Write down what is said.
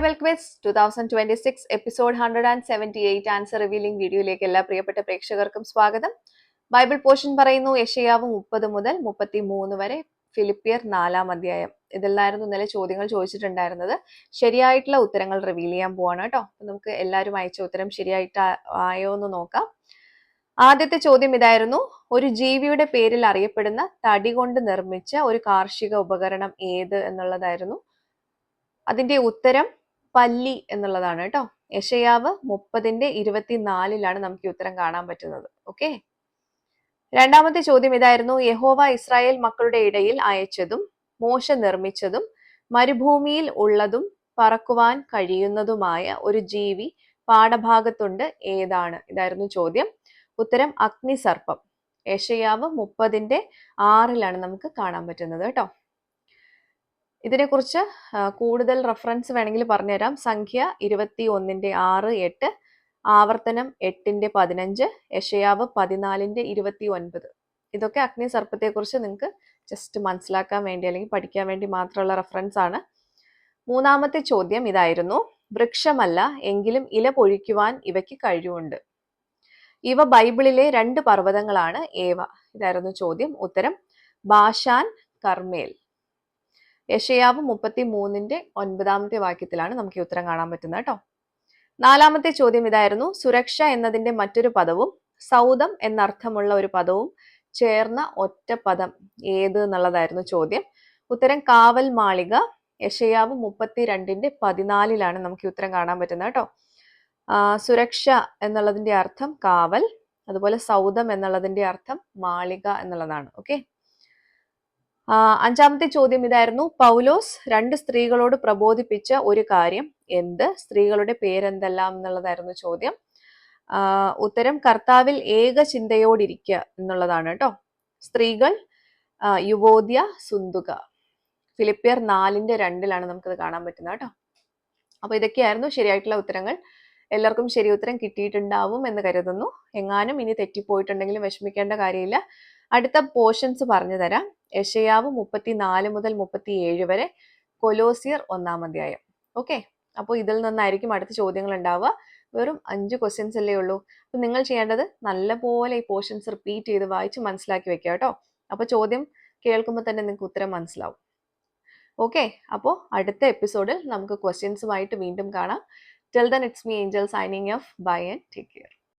Bible quiz 2026 episode 178 answer revealing വീഡിയോയിലേക്ക് എല്ലാ പ്രിയപ്പെട്ട പ്രേക്ഷകർക്കും സ്വാഗതം. ബൈബിൾ പോർഷൻ പറയുന്നു യശയ്യാവ് 30 മുതൽ 33 വരെ, ഫിലിപ്പിയർ 4-ാം അധ്യായം. ഇതെല്ലായിരുന്നു ഇന്നലെ ചോദ്യങ്ങൾ ചോദിച്ചിട്ടുണ്ടായിരുന്നത്. ശരിയായിട്ടുള്ള ഉത്തരങ്ങൾ റിവീൽ ചെയ്യാൻ പോവാണ് കേട്ടോ. നമുക്ക് എല്ലാവരും അയച്ച ഉത്തരം ശരിയായിട്ട് ആയോ എന്ന് നോക്കാം. ആദ്യത്തെ ചോദ്യം ഇതായിരുന്നു: ഒരു ജീവിയുടെ പേരിൽ അറിയപ്പെടുന്ന തടി കൊണ്ട് നിർമ്മിച്ച ഒരു കാർഷിക ഉപകരണം ഏത് എന്നുള്ളതായിരുന്നു. അതിന്റെ ഉത്തരം പല്ലി എന്നുള്ളതാണ് കേട്ടോ. യശയ്യാവ് 30:24 നമുക്ക് ഈ ഉത്തരം കാണാൻ പറ്റുന്നത്. ഓക്കെ. രണ്ടാമത്തെ ചോദ്യം ഇതായിരുന്നു: യഹോവ ഇസ്രായേൽ മക്കളുടെ ഇടയിൽ അയച്ചതും മോശ നിർമ്മിച്ചതും മരുഭൂമിയിൽ ഉള്ളതും പറക്കുവാൻ കഴിയുന്നതുമായ ഒരു ജീവി പാഠഭാഗത്തുണ്ട്, ഏതാണ്? ഇതായിരുന്നു ചോദ്യം. ഉത്തരം അഗ്നിസർപ്പം. യശയ്യാവ് 30:6 നമുക്ക് കാണാൻ പറ്റുന്നത് കേട്ടോ. ഇതിനെക്കുറിച്ച് കൂടുതൽ റെഫറൻസ് വേണമെങ്കിൽ പറഞ്ഞുതരാം. സംഖ്യ 21:6, 8, ആവർത്തനം 8:15, യശയ്യാവ് 14:29. ഇതൊക്കെ അഗ്നിസർപ്പത്തെക്കുറിച്ച് നിങ്ങൾക്ക് ജസ്റ്റ് മനസ്സിലാക്കാൻ വേണ്ടി അല്ലെങ്കിൽ പഠിക്കാൻ വേണ്ടി മാത്രമുള്ള റെഫറൻസ് ആണ്. മൂന്നാമത്തെ ചോദ്യം ഇതായിരുന്നു: വൃക്ഷമല്ല എങ്കിലും ഇല പൊഴിക്കുവാൻ ഇവയ്ക്ക് കഴിവുണ്ട്. ഇവ ബൈബിളിലെ 2 പർവ്വതങ്ങളാണ്, ഏവ? ഇതായിരുന്നു ചോദ്യം. ഉത്തരം ബാഷാൻ, കർമ്മേൽ. യശയ്യാവ് 33:9 വാക്യത്തിലാണ് നമുക്ക് ഈ ഉത്തരം കാണാൻ പറ്റുന്നത് കേട്ടോ. നാലാമത്തെ ചോദ്യം ഇതായിരുന്നു: സുരക്ഷ എന്നതിന്റെ മറ്റൊരു പദവും സൗദം എന്നർത്ഥമുള്ള ഒരു പദവും ചേർന്ന ഒറ്റ പദം ഏത് എന്നുള്ളതായിരുന്നു ചോദ്യം. ഉത്തരം കാവൽ മാളിക. യശയ്യാവ് 32:14 നമുക്ക് ഈ ഉത്തരം കാണാൻ പറ്റുന്നത് കേട്ടോ. സുരക്ഷ എന്നുള്ളതിന്റെ അർത്ഥം കാവൽ, അതുപോലെ സൗദം എന്നുള്ളതിന്റെ അർത്ഥം മാളിക എന്നുള്ളതാണ്. ഓക്കെ. അഞ്ചാമത്തെ ചോദ്യം ഇതായിരുന്നു: പൗലോസ് 2 സ്ത്രീകളോട് പ്രബോധിപ്പിച്ച ഒരു കാര്യം എന്ത്? സ്ത്രീകളുടെ പേരെന്തെല്ലാം എന്നുള്ളതായിരുന്നു ചോദ്യം. ഉത്തരം കർത്താവിൽ ഏക ചിന്തയോടിരിക്കുക എന്നുള്ളതാണ് കേട്ടോ. സ്ത്രീകൾ യുവോദ്യ, സുന്തുക. ഫിലിപ്പിയർ 4:2 നമുക്കത് കാണാൻ പറ്റുന്നത് കേട്ടോ. അപ്പൊ ഇതൊക്കെയായിരുന്നു ശരിയായിട്ടുള്ള ഉത്തരങ്ങൾ. എല്ലാവർക്കും ശരി ഉത്തരം കിട്ടിയിട്ടുണ്ടാവും എന്ന് കരുതുന്നു. എങ്ങാനും ഇനി തെറ്റിപ്പോയിട്ടുണ്ടെങ്കിലും വിഷമിക്കേണ്ട കാര്യമില്ല. അടുത്ത പോർഷൻസ് പറഞ്ഞു തരാം. യശയ്യാവ് 34 മുതൽ 37 വരെ, കൊലോസിയർ 1-ാം അധ്യായം. ഓക്കെ. അപ്പോൾ ഇതിൽ നിന്നായിരിക്കും അടുത്ത ചോദ്യങ്ങൾ ഉണ്ടാവുക. വെറും 5 ക്വസ്റ്റ്യൻസ് അല്ലേ ഉള്ളൂ. അപ്പൊ നിങ്ങൾ ചെയ്യേണ്ടത് നല്ലപോലെ ഈ പോർഷൻസ് റിപ്പീറ്റ് ചെയ്ത് വായിച്ച് മനസ്സിലാക്കി വെക്കുക കേട്ടോ. അപ്പൊ ചോദ്യം കേൾക്കുമ്പോൾ തന്നെ നിങ്ങൾക്ക് ഉത്തരം മനസ്സിലാവും. ഓക്കെ. അപ്പോൾ അടുത്ത എപ്പിസോഡിൽ നമുക്ക് ക്വസ്റ്റ്യൻസുമായിട്ട് വീണ്ടും കാണാം. Till then, it's me, Angel, signing off. Bye and take care.